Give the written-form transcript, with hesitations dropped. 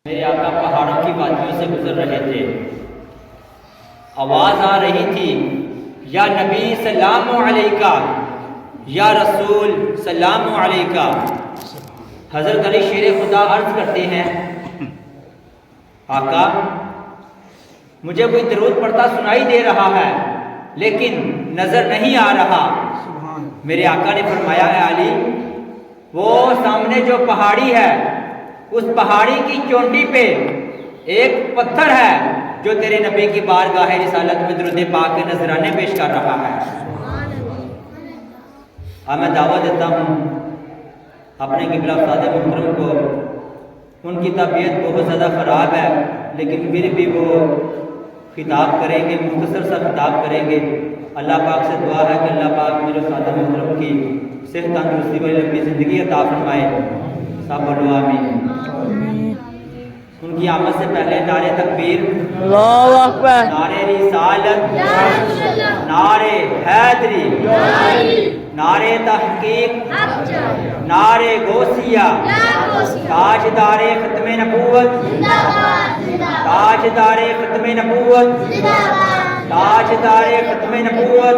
میرے آقا پہاڑوں کی وادیوں سے گزر رہے تھے، آواز آ رہی تھی یا نبی سلام علیکہ، یا رسول سلام علیکہ۔ حضرت علی شیر خدا عرض کرتے ہیں، آقا مجھے کوئی درود پڑھتا سنائی دے رہا ہے لیکن نظر نہیں آ رہا۔ میرے آقا نے فرمایا، اے علی وہ سامنے جو پہاڑی ہے اس پہاڑی کی چونٹی پہ ایک پتھر ہے جو تیرے نبی کی بارگاہ رسالت میں درود پاک کے نذرانے پیش کر رہا ہے۔ اب میں دعویٰ دیتا ہوں اپنے قبلہ استاد محترم کو، ان کی طبیعت بہت زیادہ خراب ہے لیکن پھر بھی وہ خطاب کریں گے، مختصر سا خطاب کریں گے۔ اللہ پاک سے دعا ہے کہ اللہ پاک میرے استاد محترم کی صحت تندرستی والی لمبی زندگی عطا فرمائے، سب بولو آمین۔ ان کی آمد سے پہلے نعرے تکبیر، اللہ اکبر، نعرے رسالت، نعرے حیدری، نعرے تحقیق، نعرے غوثیہ، تاجدار ختم نبوت، تاجدار ختم نبوت، تاجدار ختم نبوت،